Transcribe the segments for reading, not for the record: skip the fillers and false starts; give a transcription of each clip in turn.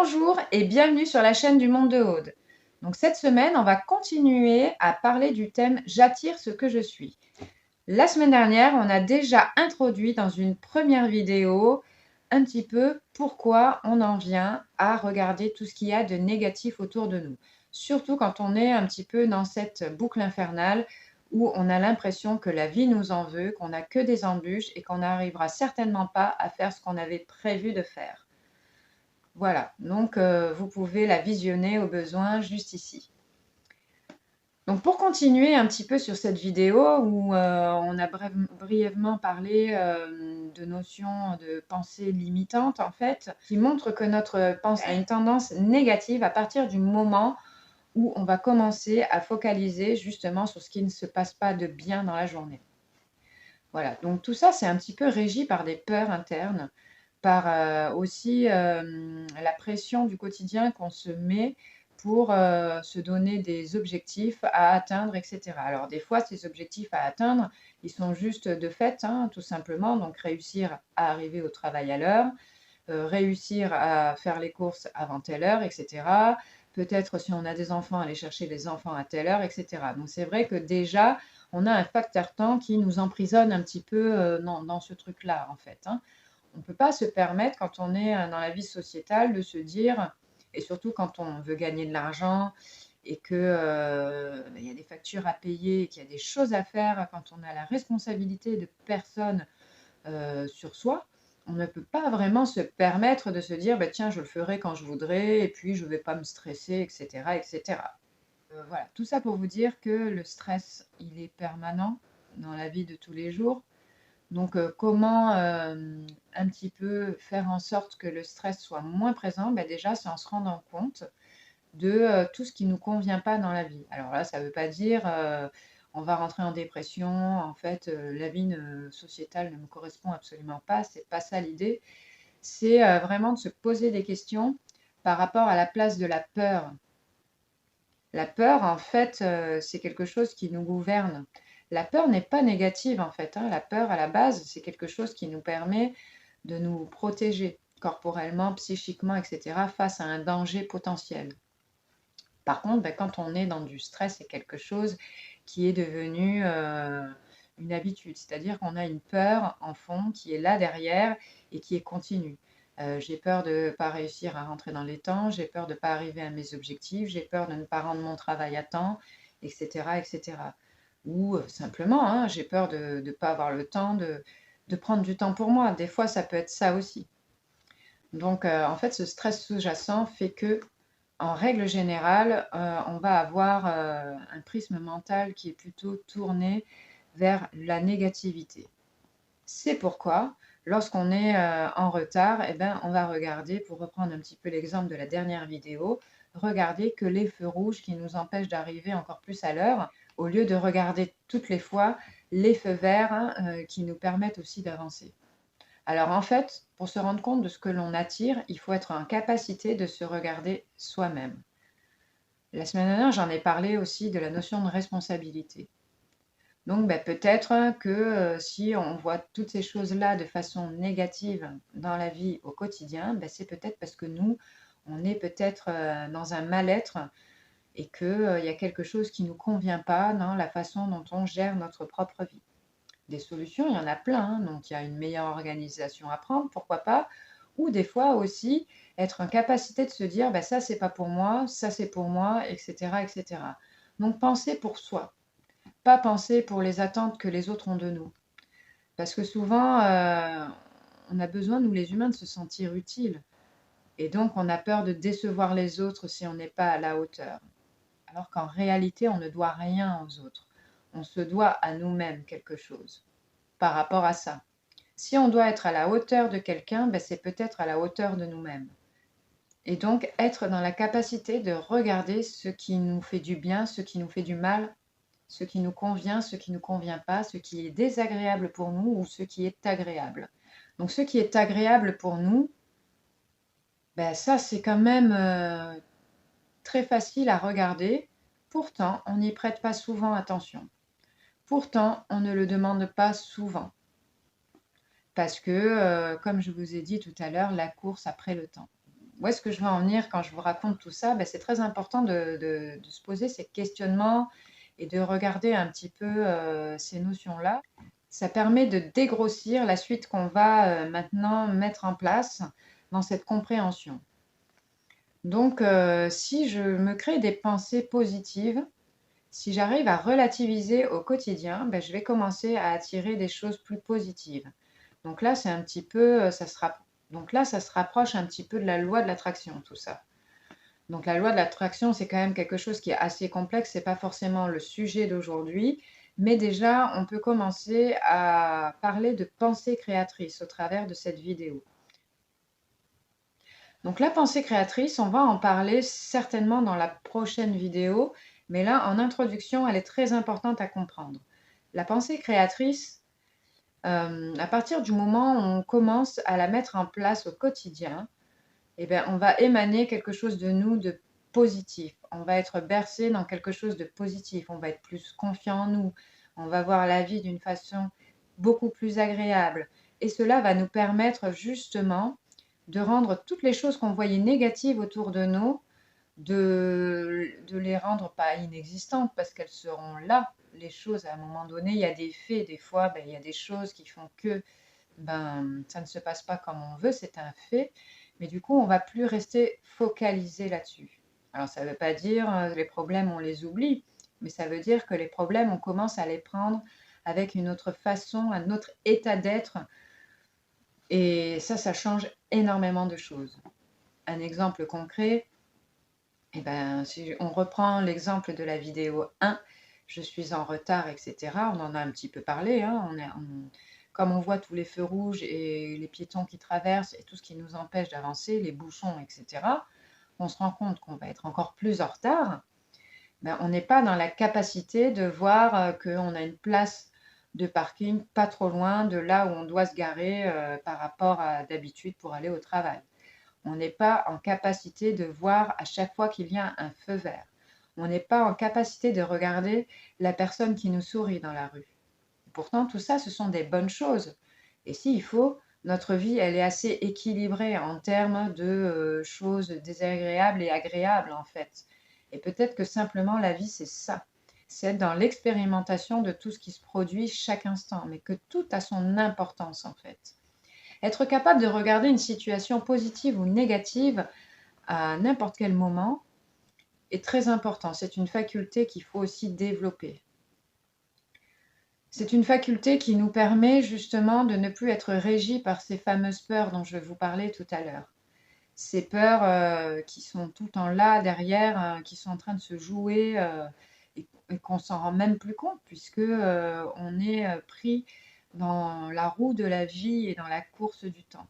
Bonjour et bienvenue sur la chaîne du Monde de Aude. Donc cette semaine, on va continuer à parler du thème J'attire ce que je suis. La semaine dernière, on a déjà introduit dans une première vidéo un petit peu pourquoi on en vient à regarder tout ce qu'il y a de négatif autour de nous. Surtout quand on est un petit peu dans cette boucle infernale où on a l'impression que la vie nous en veut, qu'on n'a que des embûches et qu'on n'arrivera certainement pas à faire ce qu'on avait prévu de faire. Voilà, donc vous pouvez la visionner au besoin juste ici. Donc pour continuer un petit peu sur cette vidéo où on a brièvement parlé de notions de pensée limitante en fait, qui montre que notre pensée a une tendance négative à partir du moment où on va commencer à focaliser justement sur ce qui ne se passe pas de bien dans la journée. Voilà, donc tout ça c'est un petit peu régi par des peurs internes, par aussi la pression du quotidien qu'on se met pour se donner des objectifs à atteindre, etc. Alors des fois, ces objectifs à atteindre, ils sont juste de fait, hein, tout simplement. Donc réussir à arriver au travail à l'heure, réussir à faire les courses avant telle heure, etc. Peut-être si on a des enfants, aller chercher les enfants à telle heure, etc. Donc c'est vrai que déjà, on a un facteur temps qui nous emprisonne un petit peu dans ce truc-là, en fait, hein. On ne peut pas se permettre, quand on est dans la vie sociétale, de se dire, et surtout quand on veut gagner de l'argent et qu'il y a des factures à payer, qu'il y a des choses à faire, quand on a la responsabilité de personnes sur soi, on ne peut pas vraiment se permettre de se dire bah, tiens, je le ferai quand je voudrais et puis je ne vais pas me stresser, etc. etc. Voilà, tout ça pour vous dire que le stress, il est permanent dans la vie de tous les jours. Donc, comment un petit peu faire en sorte que le stress soit moins présent? Ben déjà, c'est en se rendant compte de tout ce qui ne nous convient pas dans la vie. Alors là, ça ne veut pas dire on va rentrer en dépression, en fait, la vie sociétale ne me correspond absolument pas, c'est pas ça l'idée. C'est vraiment de se poser des questions par rapport à la place de la peur. La peur, en fait, c'est quelque chose qui nous gouverne. La peur n'est pas négative, en fait, hein. La peur, à la base, c'est quelque chose qui nous permet de nous protéger corporellement, psychiquement, etc., face à un danger potentiel. Par contre, ben, quand on est dans du stress, c'est quelque chose qui est devenu une habitude. C'est-à-dire qu'on a une peur en fond qui est là derrière et qui est continue. J'ai peur de ne pas réussir à rentrer dans les temps, j'ai peur de ne pas arriver à mes objectifs, j'ai peur de ne pas rendre mon travail à temps, etc. etc. Ou simplement, hein, j'ai peur de ne pas avoir le temps de prendre du temps pour moi. Des fois, ça peut être ça aussi. Donc, en fait, ce stress sous-jacent fait que, en règle générale, on va avoir un prisme mental qui est plutôt tourné vers la négativité. C'est pourquoi, lorsqu'on est en retard, eh ben, on va regarder, pour reprendre un petit peu l'exemple de la dernière vidéo, regarder que les feux rouges qui nous empêchent d'arriver encore plus à l'heure, au lieu de regarder toutes les fois les feux verts hein, qui nous permettent aussi d'avancer. Alors en fait, pour se rendre compte de ce que l'on attire, il faut être en capacité de se regarder soi-même. La semaine dernière, j'en ai parlé aussi de la notion de responsabilité. Donc peut-être que si on voit toutes ces choses-là de façon négative dans la vie au quotidien, c'est peut-être parce que nous, on est peut-être dans un mal-être et qu'il y a quelque chose qui ne nous convient pas dans la façon dont on gère notre propre vie. Des solutions, il y en a plein, hein. Donc il y a une meilleure organisation à prendre, pourquoi pas, ou des fois aussi être en capacité de se dire ça c'est pas pour moi, ça c'est pour moi, etc., etc. Donc penser pour soi, pas penser pour les attentes que les autres ont de nous. Parce que souvent, on a besoin, nous les humains, de se sentir utiles. Et donc on a peur de décevoir les autres si on n'est pas à la hauteur. Alors qu'en réalité, on ne doit rien aux autres. On se doit à nous-mêmes quelque chose par rapport à ça. Si on doit être à la hauteur de quelqu'un, c'est peut-être à la hauteur de nous-mêmes. Et donc être dans la capacité de regarder ce qui nous fait du bien, ce qui nous fait du mal, ce qui nous convient, ce qui ne nous convient pas, ce qui est désagréable pour nous ou ce qui est agréable. Donc ce qui est agréable pour nous, ça c'est quand même très facile à regarder. Pourtant, on n'y prête pas souvent attention. Pourtant, on ne le demande pas souvent. Parce que, comme je vous ai dit tout à l'heure, la course après le temps. où est-ce que je veux en venir quand je vous raconte tout ça? C'est très important de se poser ces questionnements et de regarder un petit peu ces notions-là. Ça permet de dégrossir la suite qu'on va maintenant mettre en place dans cette compréhension. Donc, si je me crée des pensées positives, si j'arrive à relativiser au quotidien, je vais commencer à attirer des choses plus positives. Donc là, c'est un petit peu, donc là, ça se rapproche un petit peu de la loi de l'attraction, tout ça. Donc la loi de l'attraction, c'est quand même quelque chose qui est assez complexe. C'est pas forcément le sujet d'aujourd'hui, mais déjà, on peut commencer à parler de pensée créatrice au travers de cette vidéo. Donc la pensée créatrice, on va en parler certainement dans la prochaine vidéo, mais là, en introduction, elle est très importante à comprendre. La pensée créatrice, à partir du moment où on commence à la mettre en place au quotidien, on va émaner quelque chose de nous de positif. On va être bercé dans quelque chose de positif. On va être plus confiant en nous. On va voir la vie d'une façon beaucoup plus agréable. Et cela va nous permettre justement de rendre toutes les choses qu'on voyait négatives autour de nous, de les rendre pas inexistantes parce qu'elles seront là. Les choses, à un moment donné, il y a des faits, des fois, il y a des choses qui font que ça ne se passe pas comme on veut, c'est un fait. Mais du coup, on va plus rester focalisé là-dessus. Alors, ça ne veut pas dire les problèmes, on les oublie, mais ça veut dire que les problèmes, on commence à les prendre avec une autre façon, un autre état d'être. Et ça change énormément de choses. Un exemple concret, si on reprend l'exemple de la vidéo 1, je suis en retard, etc. On en a un petit peu parlé. Hein, comme on voit tous les feux rouges et les piétons qui traversent et tout ce qui nous empêche d'avancer, les bouchons, etc., on se rend compte qu'on va être encore plus en retard. On n'est pas dans la capacité de voir qu'on a une place de parking pas trop loin de là où on doit se garer par rapport à d'habitude pour aller au travail. On n'est pas en capacité de voir à chaque fois qu'il y a un feu vert. On n'est pas en capacité de regarder la personne qui nous sourit dans la rue. Pourtant, tout ça, ce sont des bonnes choses. Et s'il faut, notre vie, elle est assez équilibrée en termes de choses désagréables et agréables, en fait. Et peut-être que simplement, la vie, c'est ça. C'est être dans l'expérimentation de tout ce qui se produit chaque instant, mais que tout a son importance, en fait. Être capable de regarder une situation positive ou négative à n'importe quel moment est très important. C'est une faculté qu'il faut aussi développer. C'est une faculté qui nous permet justement de ne plus être régi par ces fameuses peurs dont je vous parlais tout à l'heure. Ces peurs qui sont tout le temps là, derrière, qui sont en train de se jouer et qu'on s'en rend même plus compte puisque on est pris dans la roue de la vie et dans la course du temps.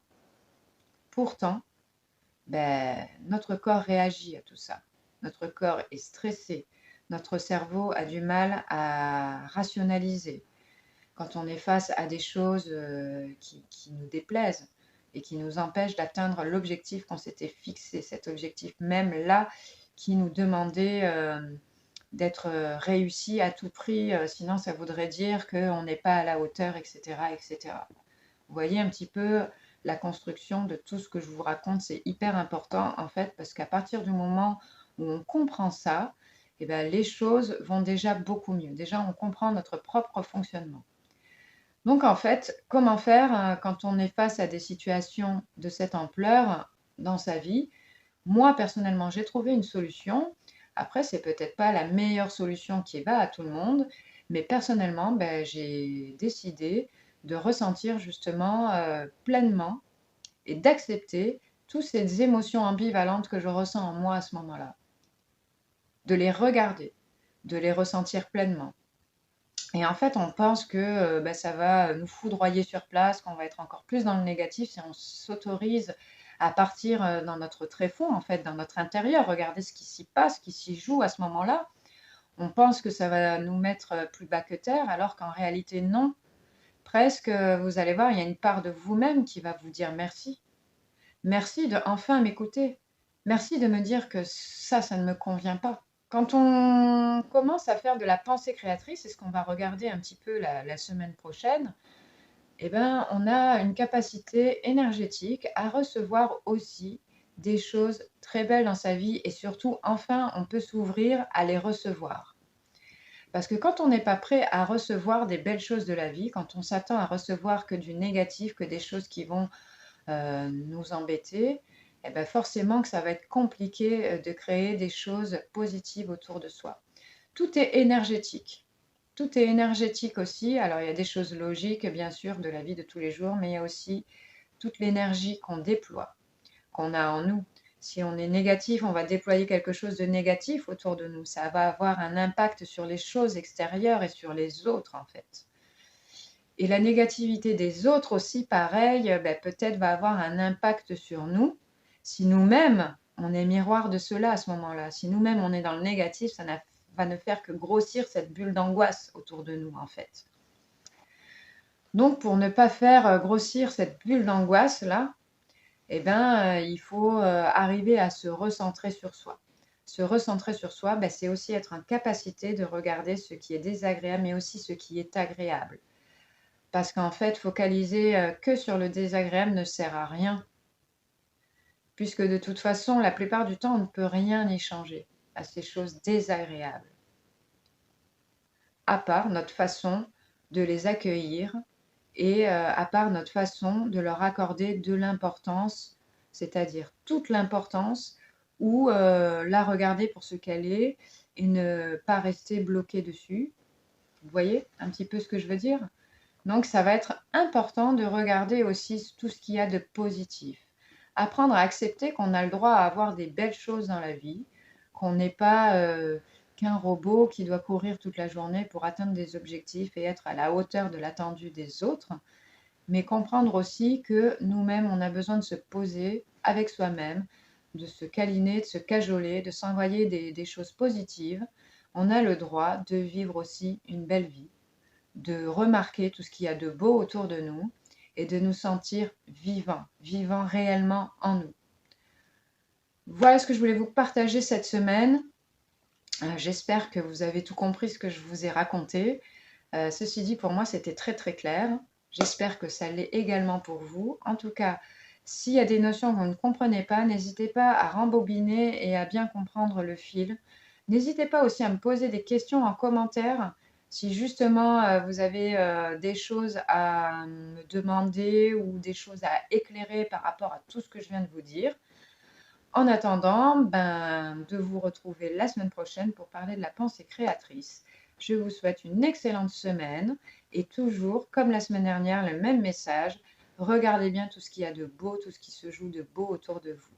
Pourtant, notre corps réagit à tout ça. Notre corps est stressé. Notre cerveau a du mal à rationaliser. Quand on est face à des choses qui nous déplaisent et qui nous empêchent d'atteindre l'objectif qu'on s'était fixé, cet objectif même là qui nous demandait d'être réussi à tout prix, sinon ça voudrait dire qu'on n'est pas à la hauteur, etc., etc. Vous voyez un petit peu la construction de tout ce que je vous raconte, c'est hyper important en fait, parce qu'à partir du moment où on comprend ça, les choses vont déjà beaucoup mieux. Déjà, on comprend notre propre fonctionnement. Donc en fait, comment faire quand on est face à des situations de cette ampleur dans sa vie? Moi, personnellement, j'ai trouvé une solution. Après, c'est peut-être pas la meilleure solution qui va à tout le monde, mais personnellement, j'ai décidé de ressentir justement pleinement et d'accepter toutes ces émotions ambivalentes que je ressens en moi à ce moment-là. De les regarder, de les ressentir pleinement. Et en fait, on pense que ça va nous foudroyer sur place, qu'on va être encore plus dans le négatif si on s'autorise à partir dans notre tréfonds, en fait, dans notre intérieur, regarder ce qui s'y passe, ce qui s'y joue à ce moment-là. On pense que ça va nous mettre plus bas que terre, alors qu'en réalité, non. Presque, vous allez voir, il y a une part de vous-même qui va vous dire merci. Merci de enfin m'écouter. Merci de me dire que ça ne me convient pas. Quand on commence à faire de la pensée créatrice, c'est ce qu'on va regarder un petit peu la semaine prochaine, on a une capacité énergétique à recevoir aussi des choses très belles dans sa vie et surtout, enfin, on peut s'ouvrir à les recevoir. Parce que quand on n'est pas prêt à recevoir des belles choses de la vie, quand on s'attend à recevoir que du négatif, que des choses qui vont nous embêter, eh ben forcément que ça va être compliqué de créer des choses positives autour de soi. Tout est énergétique. Tout est énergétique aussi. Alors, il y a des choses logiques, bien sûr, de la vie de tous les jours, mais il y a aussi toute l'énergie qu'on déploie, qu'on a en nous. Si on est négatif, on va déployer quelque chose de négatif autour de nous. Ça va avoir un impact sur les choses extérieures et sur les autres, en fait. Et la négativité des autres aussi, pareil, ben, peut-être va avoir un impact sur nous. Si nous-mêmes, on est miroir de cela à ce moment-là, si nous-mêmes, on est dans le négatif, ça va ne faire que grossir cette bulle d'angoisse autour de nous, en fait. Donc, pour ne pas faire grossir cette bulle d'angoisse-là, eh ben, il faut arriver à se recentrer sur soi. Se recentrer sur soi, ben, c'est aussi être en capacité de regarder ce qui est désagréable, mais aussi ce qui est agréable. Parce qu'en fait, focaliser que sur le désagréable ne sert à rien. Puisque de toute façon, la plupart du temps, on ne peut rien y changer à ces choses désagréables. À part notre façon de les accueillir et à part notre façon de leur accorder de l'importance, c'est-à-dire toute l'importance, ou la regarder pour ce qu'elle est et ne pas rester bloqué dessus. Vous voyez un petit peu ce que je veux dire? Donc, ça va être important de regarder aussi tout ce qu'il y a de positif. Apprendre à accepter qu'on a le droit à avoir des belles choses dans la vie, qu'on n'est pas qu'un robot qui doit courir toute la journée pour atteindre des objectifs et être à la hauteur de l'attendu des autres, mais comprendre aussi que nous-mêmes, on a besoin de se poser avec soi-même, de se câliner, de se cajoler, de s'envoyer des choses positives. On a le droit de vivre aussi une belle vie, de remarquer tout ce qu'il y a de beau autour de nous et de nous sentir vivants, vivants réellement en nous. Voilà ce que je voulais vous partager cette semaine. J'espère que vous avez tout compris ce que je vous ai raconté. Ceci dit, pour moi, c'était très très clair. J'espère que ça l'est également pour vous. En tout cas, s'il y a des notions que vous ne comprenez pas, n'hésitez pas à rembobiner et à bien comprendre le fil. N'hésitez pas aussi à me poser des questions en commentaire si justement vous avez des choses à me demander ou des choses à éclairer par rapport à tout ce que je viens de vous dire. En attendant, de vous retrouver la semaine prochaine pour parler de la pensée créatrice. Je vous souhaite une excellente semaine et toujours, comme la semaine dernière, le même message. Regardez bien tout ce qu'il y a de beau, tout ce qui se joue de beau autour de vous.